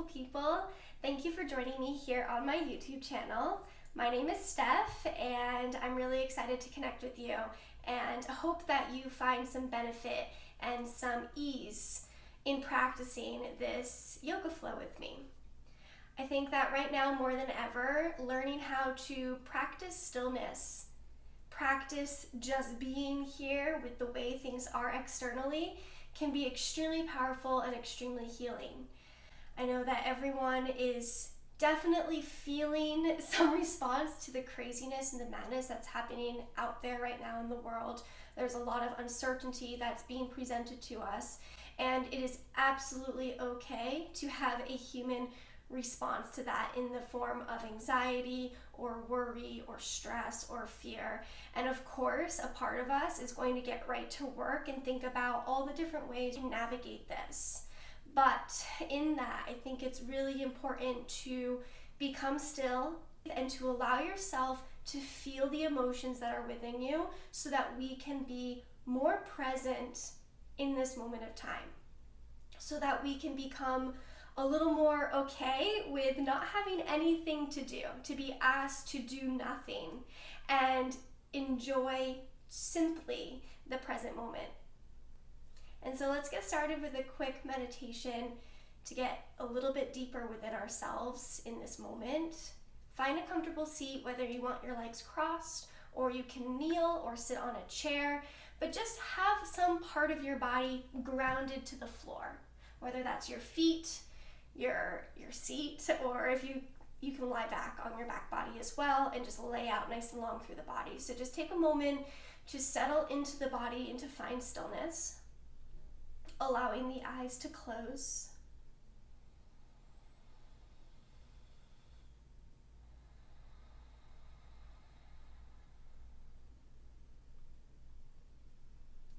beautiful people. Thank you for joining me here on my YouTube channel. My name is Steph, and I'm really excited to connect with you, and I hope that you find some benefit and some ease in practicing this yoga flow with me. I think that right now more than ever, learning how to practice stillness, practice just being here with the way things are externally, can be extremely powerful and extremely healing. I know that everyone is definitely feeling some response to the craziness and the madness that's happening out there right now in the world. There's a lot of uncertainty that's being presented to us, and it is absolutely okay to have a human response to that in the form of anxiety or worry or stress or fear. And of course, a part of us is going to get right to work and think about all the different ways to navigate this. But in that, I think it's really important to become still and to allow yourself to feel the emotions that are within you so that we can be more present in this moment of time, so that we can become a little more okay with not having anything to do, to be asked to do nothing, and enjoy simply the present moment. And so let's get started with a quick meditation to get a little bit deeper within ourselves in this moment. Find a comfortable seat, whether you want your legs crossed or you can kneel or sit on a chair, but just have some part of your body grounded to the floor, whether that's your feet, your seat, or if you can lie back on your back body as well and just lay out nice and long through the body. So just take a moment to settle into the body and to find stillness, allowing the eyes to close.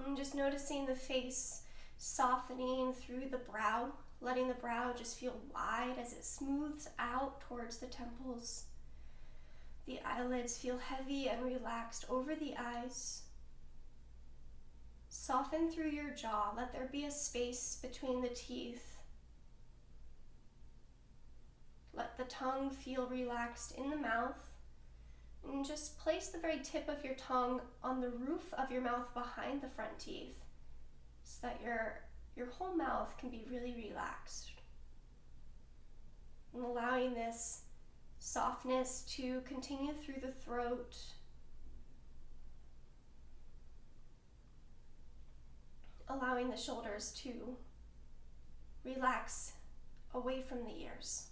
And just noticing the face softening through the brow, letting the brow just feel wide as it smooths out towards the temples. The eyelids feel heavy and relaxed over the eyes. Soften through your jaw. Let there be a space between the teeth. Let the tongue feel relaxed in the mouth. And just place the very tip of your tongue on the roof of your mouth behind the front teeth so that your whole mouth can be really relaxed. And allowing this softness to continue through the throat. Allowing the shoulders to relax away from the ears.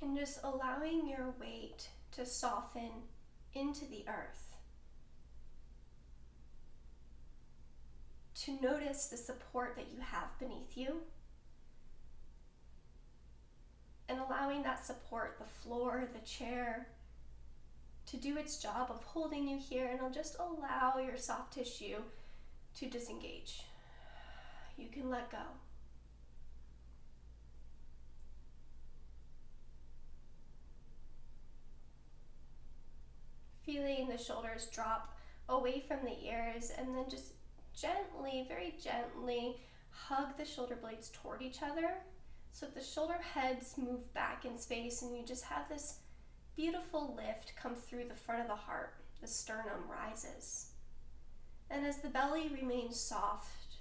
And just allowing your weight to soften into the earth. To notice the support that you have beneath you. And allowing that support, the floor, the chair, to do its job of holding you here, and it'll just allow your soft tissue to disengage. You can let go. Feeling the shoulders drop away from the ears, and then just gently, very gently hug the shoulder blades toward each other so that the shoulder heads move back in space, and you just have this beautiful lift come through the front of the heart. The sternum rises. And as the belly remains soft,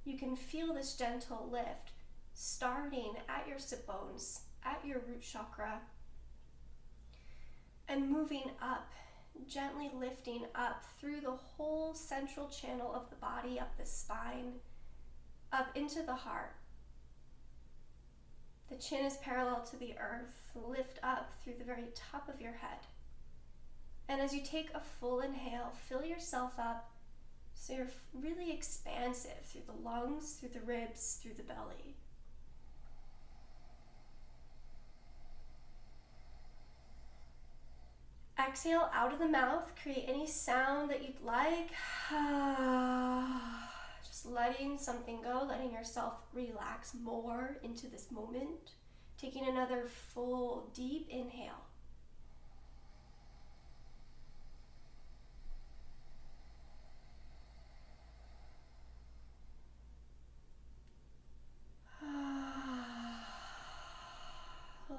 you can feel this gentle lift starting at your sit bones, at your root chakra, and moving up, gently lifting up through the whole central channel of the body, up the spine, up into the heart. The chin is parallel to the earth. Lift up through the very top of your head. And as you take a full inhale, fill yourself up so you're really expansive through the lungs, through the ribs, through the belly. exhale out of the mouth, create any sound that you'd like. Just letting something go, letting yourself relax more into this moment. Taking another full, deep inhale.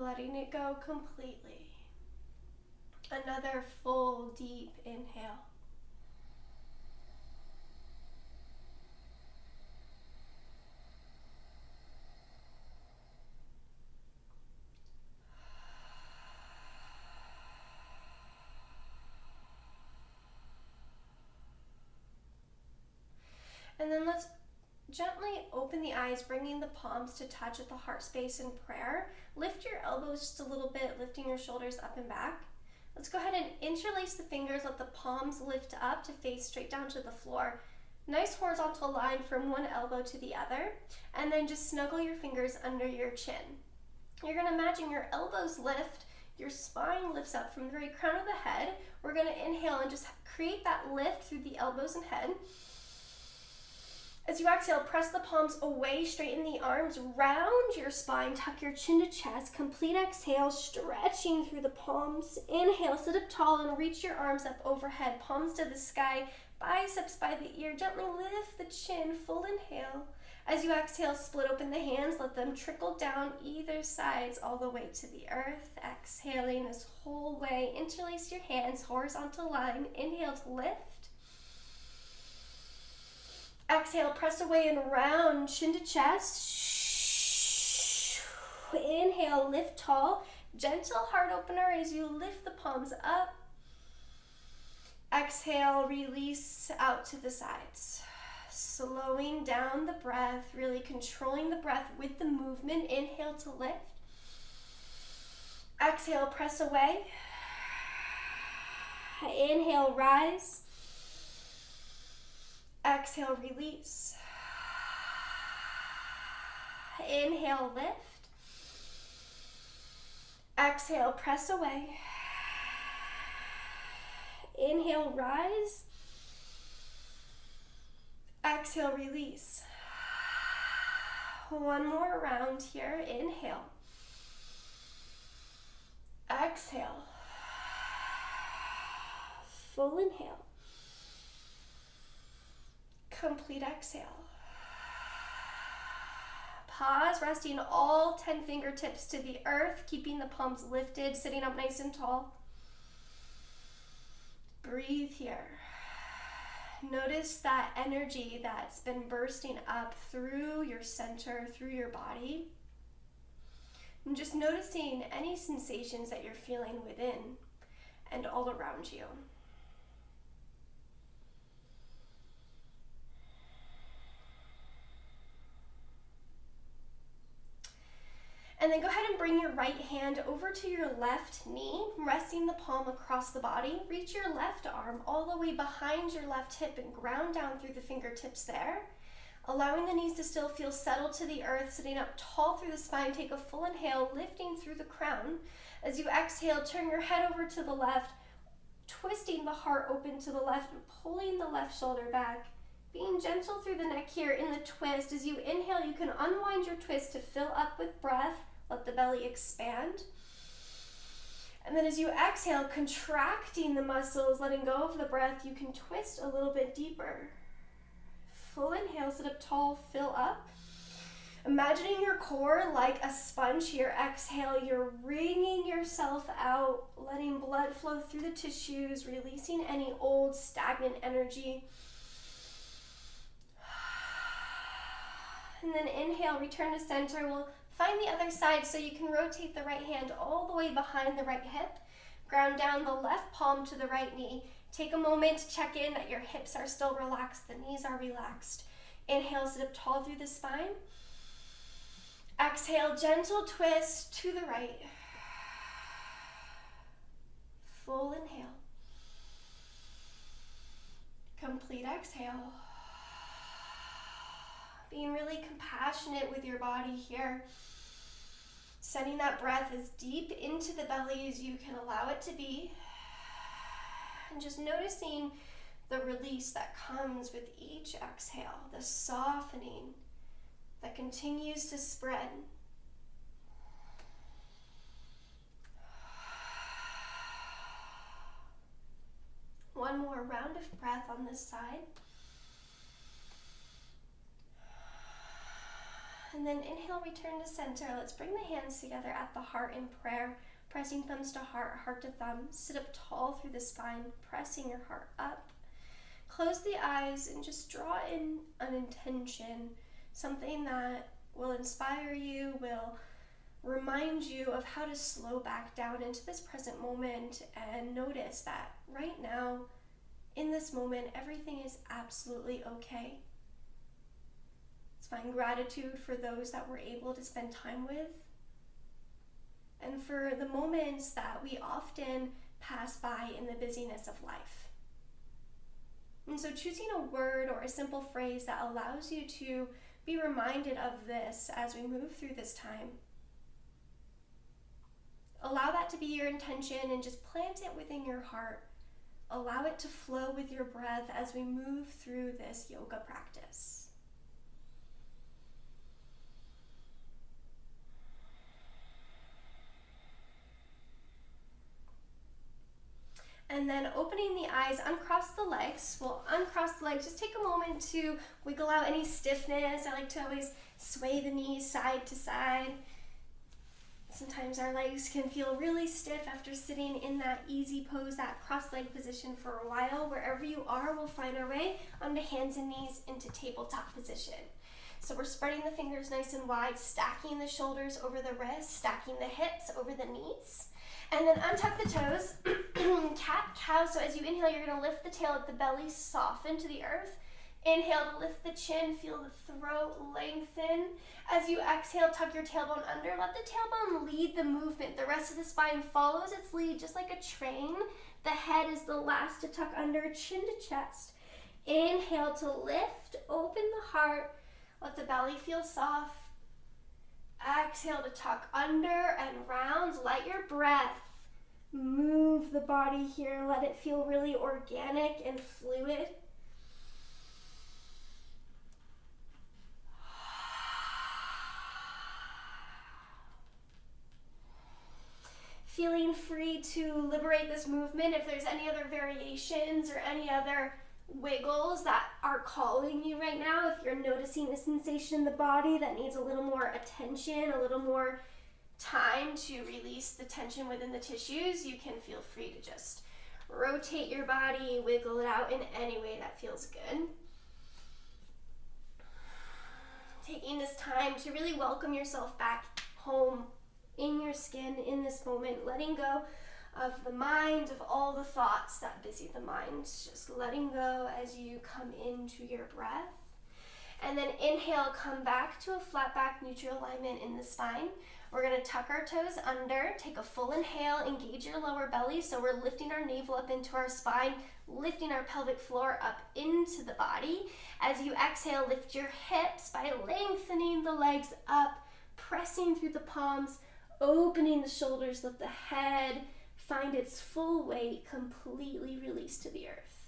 Letting it go completely. Another full, deep inhale. And then let's gently open the eyes, bringing the palms to touch at the heart space in prayer. Lift your elbows just a little bit, lifting your shoulders up and back. Let's go ahead and interlace the fingers, let the palms lift up to face straight down to the floor. Nice horizontal line from one elbow to the other, and then just snuggle your fingers under your chin. You're going to imagine your elbows lift, your spine lifts up from the very crown of the head. We're going to inhale and just create that lift through the elbows and head. As you exhale, press the palms away, straighten the arms, round your spine, tuck your chin to chest. Complete exhale, stretching through the palms. Inhale, sit up tall and reach your arms up overhead, palms to the sky, biceps by the ear. Gently lift the chin, full inhale. As you exhale, split open the hands, let them trickle down either sides all the way to the earth. Exhaling this whole way, interlace your hands, horizontal line. Inhale to lift. Exhale, press away and round, chin to chest. Inhale, lift tall. Gentle heart opener as you lift the palms up. Exhale, release out to the sides. Slowing down the breath, really controlling the breath with the movement. Inhale to lift. Exhale, press away. Inhale, rise. Exhale, release. Inhale, lift. Exhale, press away. Inhale, rise. Exhale, release. One more round here. Inhale. Exhale. Full inhale. Complete exhale. Pause, resting all 10 fingertips to the earth, keeping the palms lifted, sitting up nice and tall. Breathe here. Notice that energy that's been bursting up through your center, through your body. And just noticing any sensations that you're feeling within and all around you. And then go ahead and bring your right hand over to your left knee, resting the palm across the body. Reach your left arm all the way behind your left hip and ground down through the fingertips there. Allowing the knees to still feel settled to the earth, sitting up tall through the spine. Take a full inhale, lifting through the crown. As you exhale, turn your head over to the left, twisting the heart open to the left and pulling the left shoulder back. Being gentle through the neck here in the twist. As you inhale, you can unwind your twist to fill up with breath. Let the belly expand. And then as you exhale, contracting the muscles, letting go of the breath, you can twist a little bit deeper. Full inhale, sit up tall, fill up. Imagining your core like a sponge here. Exhale, you're wringing yourself out, letting blood flow through the tissues, releasing any old stagnant energy. And then inhale, return to center. We'll find the other side so you can rotate the right hand all the way behind the right hip. Ground down the left palm to the right knee. Take a moment to check in that your hips are still relaxed, the knees are relaxed. Inhale, sit up tall through the spine. Exhale, gentle twist to the right. Full inhale. Complete exhale. Being really compassionate with your body here. Sending that breath as deep into the belly as you can allow it to be. And just noticing the release that comes with each exhale, the softening that continues to spread. One more round of breath on this side. And then inhale, return to center. Let's bring the hands together at the heart in prayer, pressing thumbs to heart, heart to thumb. Sit up tall through the spine, pressing your heart up. Close the eyes and just draw in an intention, something that will inspire you, will remind you of how to slow back down into this present moment and notice that right now, in this moment, everything is absolutely okay. Let's find gratitude for those that we're able to spend time with, and for the moments that we often pass by in the busyness of life. And so choosing a word or a simple phrase that allows you to be reminded of this as we move through this time. Allow that to be your intention and just plant it within your heart. Allow it to flow with your breath as we move through this yoga practice. And then opening the eyes, uncross the legs. We'll uncross the legs. Just take a moment to wiggle out any stiffness. I like to always sway the knees side to side. Sometimes our legs can feel really stiff after sitting in that easy pose, that cross-leg position for a while. Wherever you are, we'll find our way onto hands and knees into tabletop position. So we're spreading the fingers nice and wide, stacking the shoulders over the wrists, stacking the hips over the knees. And then untuck the toes, cat-cow. So as you inhale, you're going to lift the tail, let the belly soften to the earth. Inhale to lift the chin, feel the throat lengthen. As you exhale, tuck your tailbone under. Let the tailbone lead the movement. The rest of the spine follows its lead, just like a train. The head is the last to tuck under, chin to chest. Inhale to lift, open the heart. Let the belly feel soft. Exhale to tuck under and round. Let your breath move the body here. Let it feel really organic and fluid. Feeling free to liberate this movement if there's any other variations or any other wiggles that are calling you right now. If you're noticing a sensation in the body that needs a little more attention, a little more time to release the tension within the tissues, you can feel free to just rotate your body, wiggle it out in any way that feels good. Taking this time to really welcome yourself back home in your skin in this moment, letting go of the mind, of all the thoughts that busy the mind, just letting go as you come into your breath. And then inhale, come back to a flat back, neutral alignment in the spine. We're going to tuck our toes under, take a full inhale, engage your lower belly. So we're lifting our navel up into our spine, lifting our pelvic floor up into the body. As you exhale, lift your hips by lengthening the legs up, pressing through the palms, opening the shoulders, let the head find its full weight, completely released to the earth.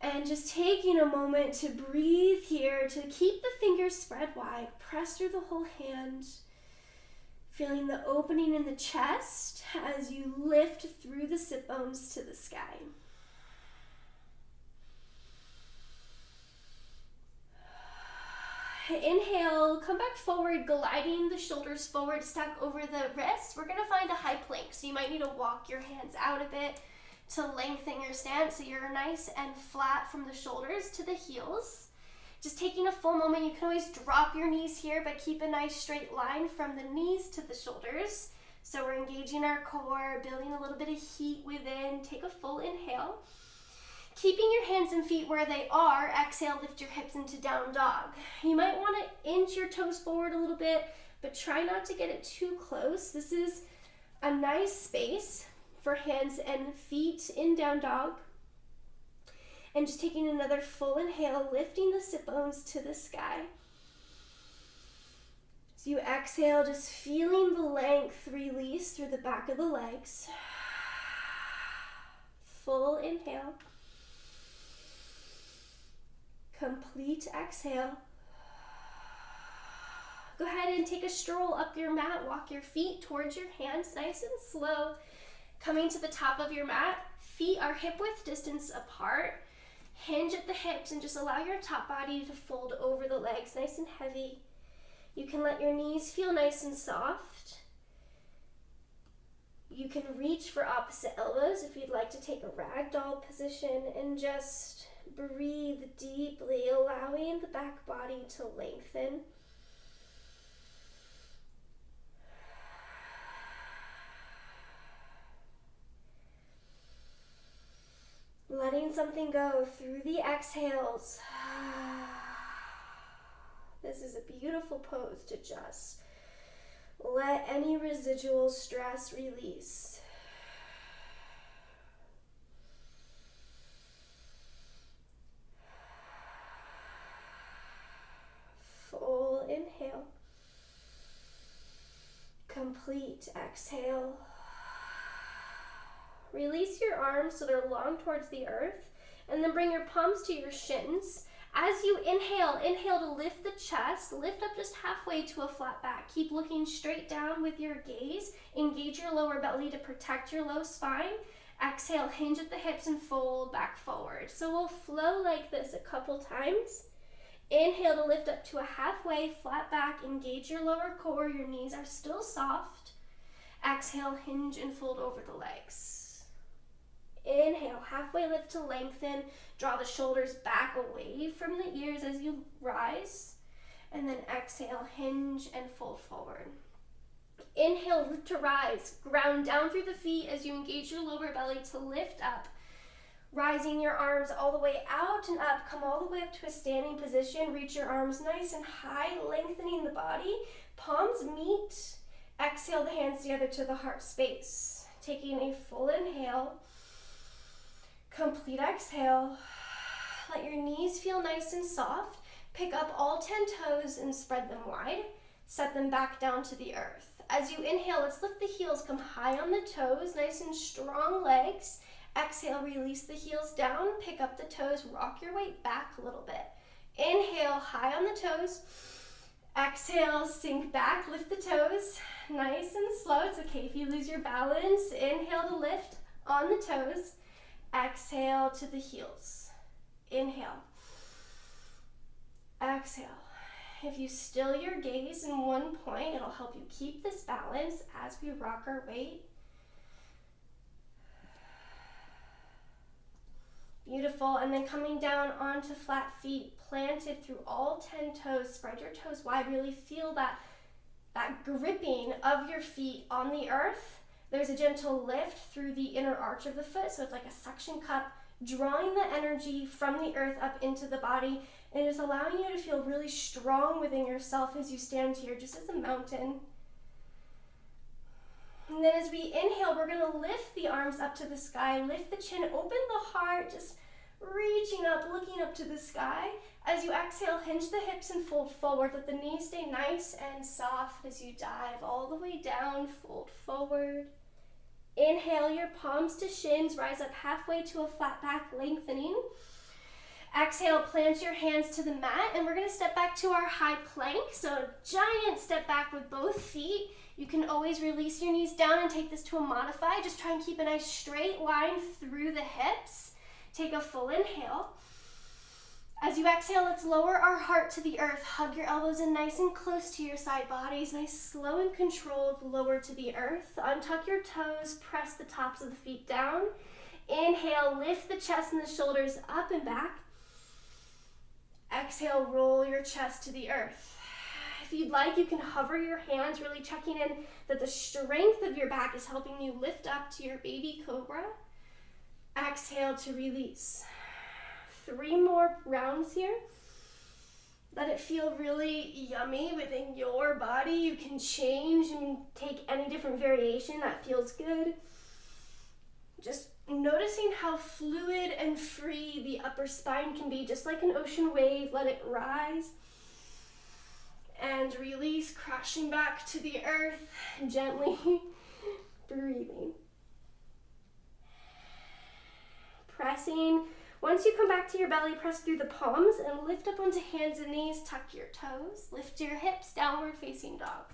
And just taking a moment to breathe here, to keep the fingers spread wide, press through the whole hand, feeling the opening in the chest as you lift through the sit bones to the sky. Inhale, come back forward, gliding the shoulders forward, stack over the wrists. We're going to find a high plank, so you might need to walk your hands out a bit to lengthen your stance so you're nice and flat from the shoulders to the heels. Just taking a full moment, you can always drop your knees here, but keep a nice straight line from the knees to the shoulders. So we're engaging our core, building a little bit of heat within. Take a full inhale. Keeping your hands and feet where they are, exhale, lift your hips into down dog. You might want to inch your toes forward a little bit, but try not to get it too close. This is a nice space for hands and feet in down dog. And just taking another full inhale, lifting the sit bones to the sky. As you exhale, just feeling the length release through the back of the legs. Full inhale. Complete exhale. Go ahead and take a stroll up your mat. Walk your feet towards your hands, nice and slow. Coming to the top of your mat, feet are hip width distance apart. Hinge at the hips and just allow your top body to fold over the legs, nice and heavy. You can let your knees feel nice and soft. You can reach for opposite elbows if you'd like to take a ragdoll position, and just breathe deeply, allowing the back body to lengthen. Letting something go through the exhales. This is a beautiful pose to just let any residual stress release. Full inhale. Complete exhale. Release your arms so they're long towards the earth, and then bring your palms to your shins. As you inhale, inhale to lift the chest, lift up just halfway to a flat back. Keep looking straight down with your gaze. Engage your lower belly to protect your low spine. Exhale, hinge at the hips and fold back forward. So we'll flow like this a couple times. Inhale to lift up to a halfway flat back. Engage your lower core. Your knees are still soft. Exhale, hinge and fold over the legs. Inhale, halfway lift to lengthen. Draw the shoulders back away from the ears as you rise. And then exhale, hinge and fold forward. Inhale, root to rise. Ground down through the feet as you engage your lower belly to lift up. Rising your arms all the way out and up. Come all the way up to a standing position. Reach your arms nice and high, lengthening the body. Palms meet. Exhale the hands together to the heart space. Taking a full inhale. Complete exhale. Let your knees feel nice and soft. Pick up all 10 toes and spread them wide. Set them back down to the earth. As you inhale, let's lift the heels, come high on the toes, nice and strong legs. Exhale, release the heels down, pick up the toes, rock your weight back a little bit. Inhale, high on the toes. Exhale, sink back, lift the toes, nice and slow. It's okay if you lose your balance. Inhale to lift on the toes. Exhale to the heels. Inhale. Exhale. If you still your gaze in one point, it'll help you keep this balance as we rock our weight. Beautiful. And then coming down onto flat feet, planted through all 10 toes. Spread your toes wide. Really feel that gripping of your feet on the earth. There's a gentle lift through the inner arch of the foot, so it's like a suction cup, drawing the energy from the earth up into the body, and just allowing you to feel really strong within yourself as you stand here, just as a mountain. And then as we inhale, we're going to lift the arms up to the sky, lift the chin, open the heart, just reaching up, looking up to the sky. As you exhale, hinge the hips and fold forward. Let the knees stay nice and soft as you dive all the way down, fold forward. Inhale your palms to shins, rise up halfway to a flat back, lengthening. Exhale, plant your hands to the mat, and we're going to step back to our high plank. So giant step back with both feet. You can always release your knees down and take this to a modify. Just try and keep a nice straight line through the hips. Take a full inhale. As you exhale, let's lower our heart to the earth. Hug your elbows in nice and close to your side bodies. Nice, slow and controlled lower to the earth. Untuck your toes, press the tops of the feet down. Inhale, lift the chest and the shoulders up and back. Exhale, roll your chest to the earth. If you'd like, you can hover your hands, really checking in that the strength of your back is helping you lift up to your baby cobra. Exhale to release. 3 more rounds here. Let it feel really yummy within your body. You can change and take any different variation that feels good. Just noticing how fluid and free the upper spine can be, just like an ocean wave. Let it rise and release, crashing back to the earth, gently breathing. pressing. Once you come back to your belly, press through the palms and lift up onto hands and knees, tuck your toes, lift your hips, downward facing dog.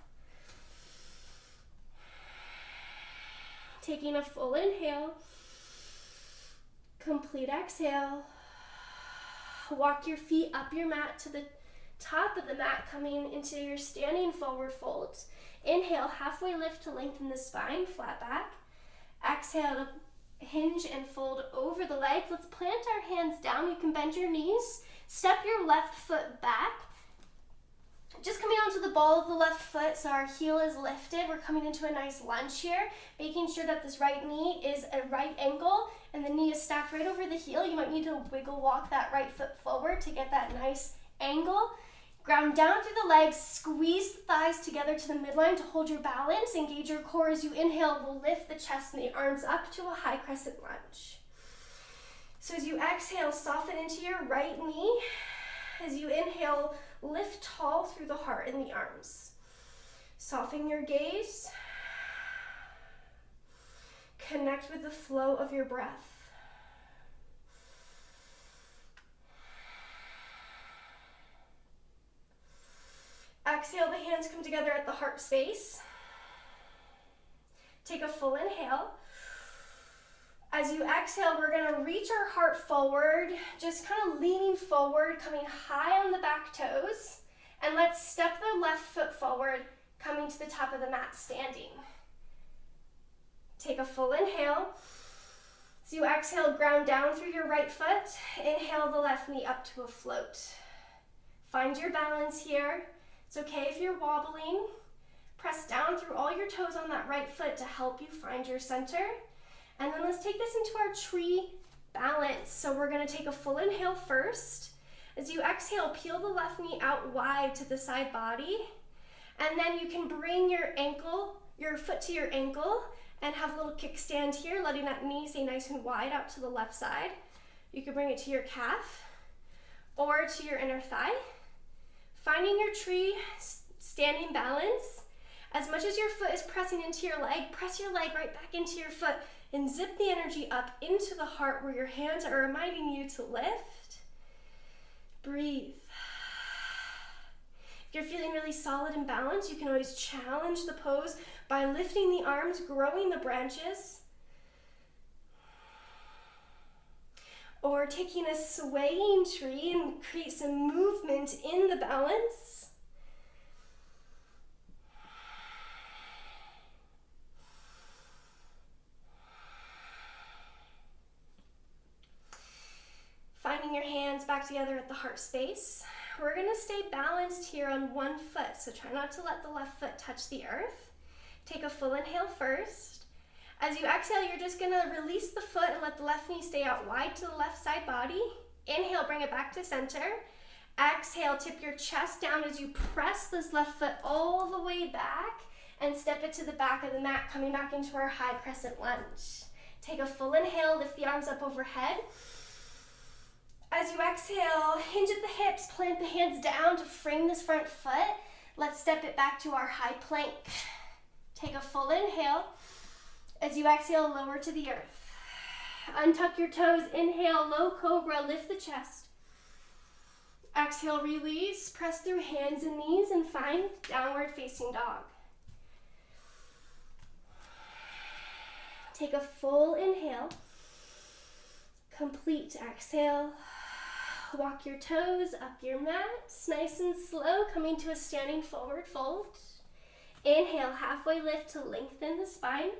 Taking a full inhale, complete exhale. Walk your feet up your mat to the top of the mat, coming into your standing forward fold. Inhale, halfway lift to lengthen the spine, flat back. Exhale to hinge and fold over the legs. Let's plant our hands down. You can bend your knees. Step your left foot back. Just coming onto the ball of the left foot, so our heel is lifted. We're coming into a nice lunge here, making sure that this right knee is a right angle and the knee is stacked right over the heel. You might need to wiggle walk that right foot forward to get that nice angle. Ground down through the legs, squeeze the thighs together to the midline to hold your balance. Engage your core as you inhale. We'll lift the chest and the arms up to a high crescent lunge. So as you exhale, soften into your right knee. As you inhale, lift tall through the heart and the arms. Soften your gaze. Connect with the flow of your breath. Exhale, the hands come together at the heart space. Take a full inhale. As you exhale, we're going to reach our heart forward, just kind of leaning forward, coming high on the back toes. And let's step the left foot forward, coming to the top of the mat, standing. Take a full inhale. As you exhale, ground down through your right foot. Inhale the left knee up to a float. Find your balance here. It's okay if you're wobbling. Press down through all your toes on that right foot to help you find your center. And then let's take this into our tree balance. So we're going to take a full inhale first. As you exhale, peel the left knee out wide to the side body. And then you can bring your foot to your ankle and have a little kickstand here, letting that knee stay nice and wide out to the left side. You can bring it to your calf or to your inner thigh. Finding your tree standing balance. As much as your foot is pressing into your leg, press your leg right back into your foot and zip the energy up into the heart where your hands are reminding you to lift. Breathe. If you're feeling really solid and balanced, you can always challenge the pose by lifting the arms, growing the branches, or taking a swaying tree and create some movement in the balance. Finding your hands back together at the heart space. We're going to stay balanced here on one foot, so try not to let the left foot touch the earth. Take a full inhale first. As you exhale, you're just going to release the foot and let the left knee stay out wide to the left side body. Inhale, bring it back to center. Exhale, tip your chest down as you press this left foot all the way back and step it to the back of the mat, coming back into our high crescent lunge. Take a full inhale, lift the arms up overhead. As you exhale, hinge at the hips, plant the hands down to frame this front foot. Let's step it back to our high plank. Take a full inhale. As you exhale, lower to the earth. Untuck your toes, inhale, low cobra, lift the chest. Exhale, release, press through hands and knees and find downward facing dog. Take a full inhale. Complete exhale. Walk your toes up your mat, nice and slow, coming to a standing forward fold. Inhale, halfway lift to lengthen the spine.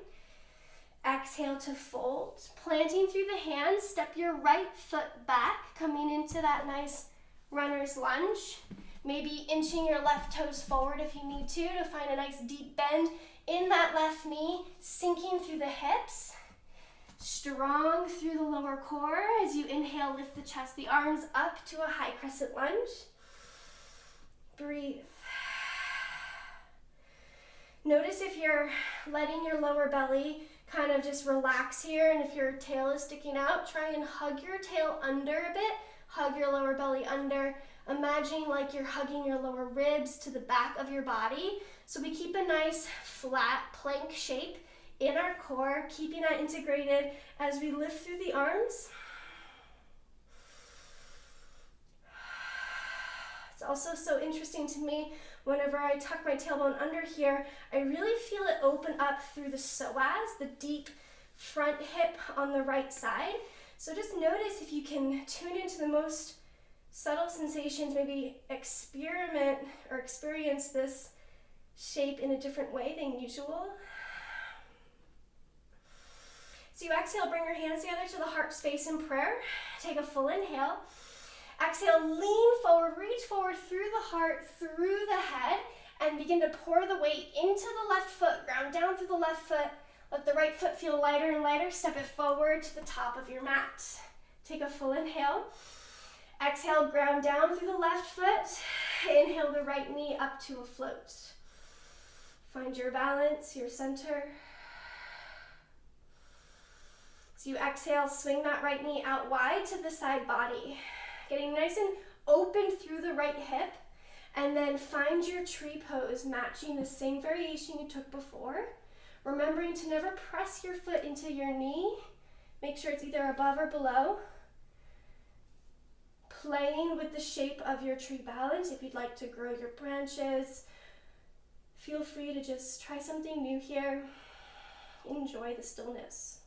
Exhale to fold. Planting through the hands, step your right foot back, coming into that nice runner's lunge. Maybe inching your left toes forward if you need to find a nice deep bend in that left knee, sinking through the hips. Strong through the lower core. As you inhale, lift the chest, the arms up to a high crescent lunge. Breathe. Notice if you're letting your lower belly kind of just relax here, and if your tail is sticking out, try and hug your tail under a bit. Hug your lower belly under. Imagining like you're hugging your lower ribs to the back of your body. So we keep a nice flat plank shape in our core, keeping that integrated as we lift through the arms. also so interesting to me, whenever I tuck my tailbone under here, I really feel it open up through the psoas, the deep front hip on the right side. So just notice if you can tune into the most subtle sensations, maybe experiment or experience this shape in a different way than usual. So you exhale, bring your hands together to the heart space in prayer. Take a full inhale. Exhale, lean forward, reach forward through the heart, through the head, and begin to pour the weight into the left foot, ground down through the left foot. Let the right foot feel lighter and lighter. Step it forward to the top of your mat. Take a full inhale. Exhale, ground down through the left foot. Inhale the right knee up to a float. Find your balance, your center. So you exhale, swing that right knee out wide to the side body. Getting nice and open through the right hip. And then find your tree pose, matching the same variation you took before. Remembering to never press your foot into your knee. Make sure it's either above or below. Playing with the shape of your tree balance. If you'd like to grow your branches, feel free to just try something new here. Enjoy the stillness.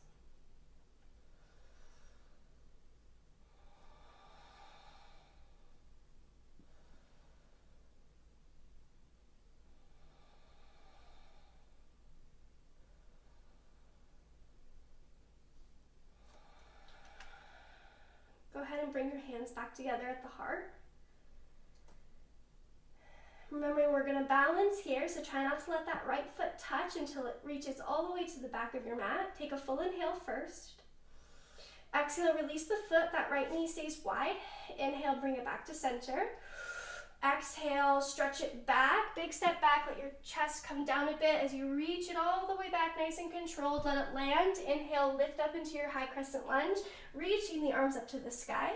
Go ahead and bring your hands back together at the heart. Remembering we're going to balance here, so try not to let that right foot touch until it reaches all the way to the back of your mat. Take a full inhale first. Exhale, release the foot, that right knee stays wide. Inhale, bring it back to center. Exhale, stretch it back, big step back, let your chest come down a bit as you reach it all the way back, nice and controlled, let it land. Inhale, lift up into your high crescent lunge, reaching the arms up to the sky.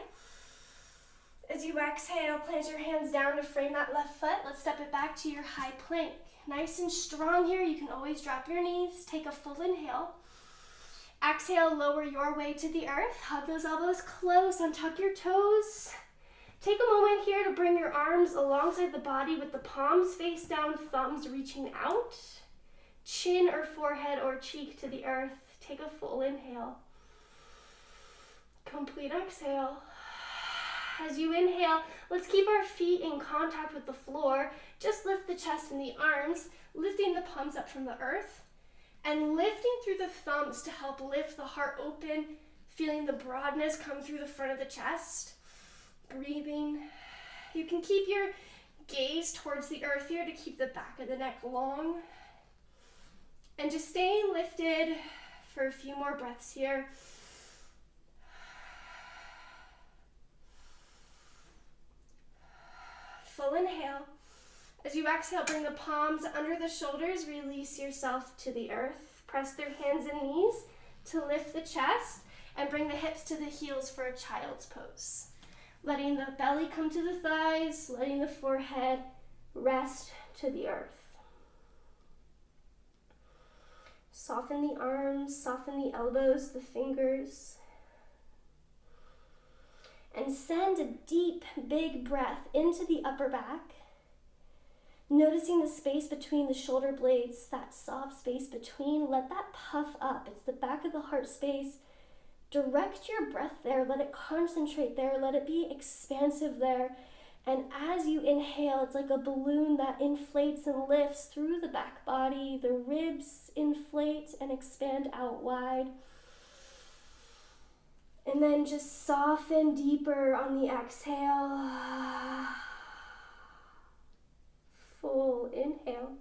As you exhale, plant your hands down to frame that left foot. Let's step it back to your high plank. Nice and strong here, you can always drop your knees, take a full inhale. Exhale, lower your weight to the earth, hug those elbows close, untuck your toes. Take a moment here to bring your arms alongside the body with the palms face down, thumbs reaching out. Chin or forehead or cheek to the earth. Take a full inhale. Complete exhale. As you inhale, let's keep our feet in contact with the floor. Just lift the chest and the arms, lifting the palms up from the earth, and lifting through the thumbs to help lift the heart open, feeling the broadness come through the front of the chest. Breathing. You can keep your gaze towards the earth here to keep the back of the neck long. And just staying lifted for a few more breaths here. Full inhale. As you exhale, bring the palms under the shoulders, release yourself to the earth. Press their hands and knees to lift the chest and bring the hips to the heels for a child's pose. Letting the belly come to the thighs, letting the forehead rest to the earth. Soften the arms, soften the elbows, the fingers. And send a deep, big breath into the upper back. Noticing the space between the shoulder blades, that soft space between, let that puff up. It's the back of the heart space. Direct your breath there, let it concentrate there, let it be expansive there. And as you inhale, it's like a balloon that inflates and lifts through the back body. The ribs inflate and expand out wide. And then just soften deeper on the exhale. Full inhale.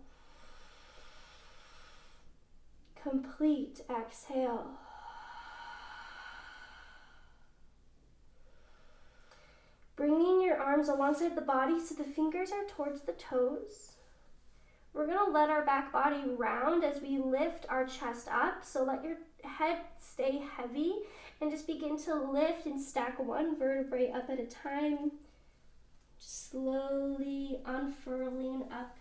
Complete exhale. Bringing your arms alongside the body so the fingers are towards the toes. We're going to let our back body round as we lift our chest up. So let your head stay heavy and just begin to lift and stack one vertebrae up at a time. Just slowly unfurling up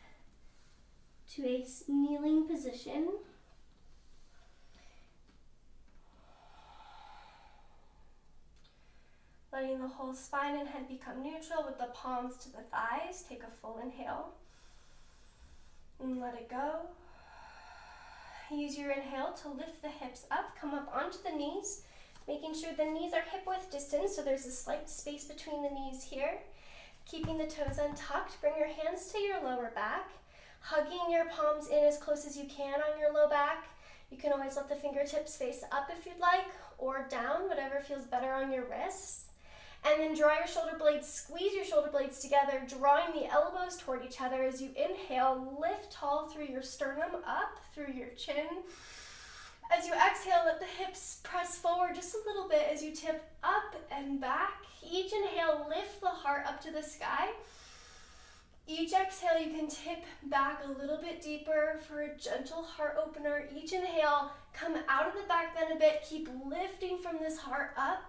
to a kneeling position. letting the whole spine and head become neutral with the palms to the thighs. Take a full inhale and let it go. Use your inhale to lift the hips up, come up onto the knees, making sure the knees are hip-width distance, so there's a slight space between the knees here. Keeping the toes untucked, bring your hands to your lower back, hugging your palms in as close as you can on your low back. You can always let the fingertips face up if you'd like, or down, whatever feels better on your wrists. And then draw your shoulder blades, squeeze your shoulder blades together, drawing the elbows toward each other as you inhale. Lift tall through your sternum, up through your chin. As you exhale, let the hips press forward just a little bit as you tip up and back. Each inhale, lift the heart up to the sky. Each exhale, you can tip back a little bit deeper for a gentle heart opener. Each inhale, come out of the back bend a bit. Keep lifting from this heart up.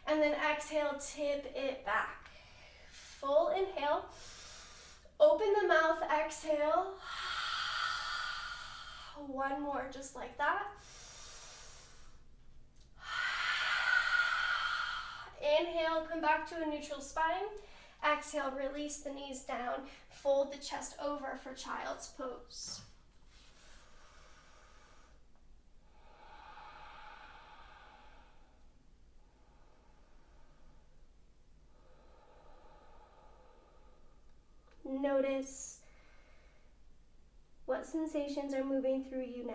And then exhale, tip it back. Full inhale. Open the mouth, exhale. One more, just like that. Inhale, come back to a neutral spine. Exhale, release the knees down. Fold the chest over for child's pose. Notice what sensations are moving through you now.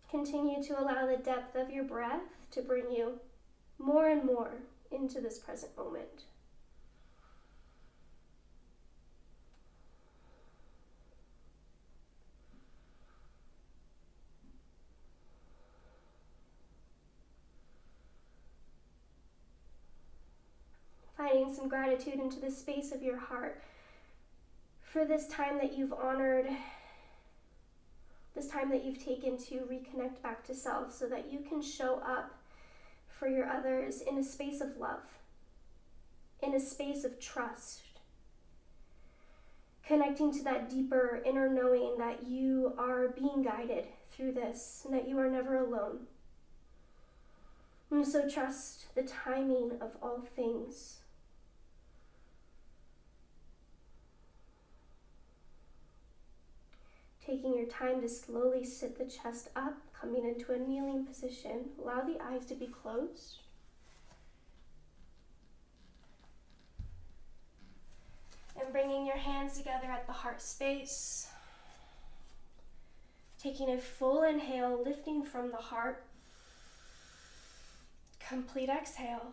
Continue to allow the depth of your breath to bring you more and more into this present moment. Finding some gratitude into the space of your heart for this time that you've honored, this time that you've taken to reconnect back to self so that you can show up for your others in a space of love, in a space of trust, connecting to that deeper inner knowing that you are being guided through this and that you are never alone. And so trust the timing of all things. Taking your time to slowly sit the chest up, coming into a kneeling position. Allow the eyes to be closed. And bringing your hands together at the heart space. Taking a full inhale, lifting from the heart. Complete exhale.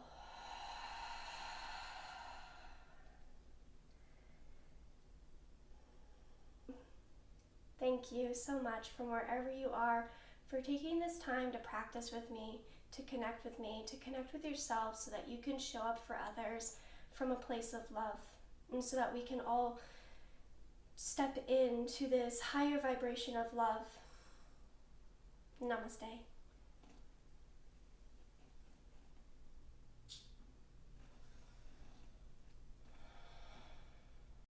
Thank you so much from wherever you are for taking this time to practice with me, to connect with me, to connect with yourself so that you can show up for others from a place of love and so that we can all step into this higher vibration of love. Namaste.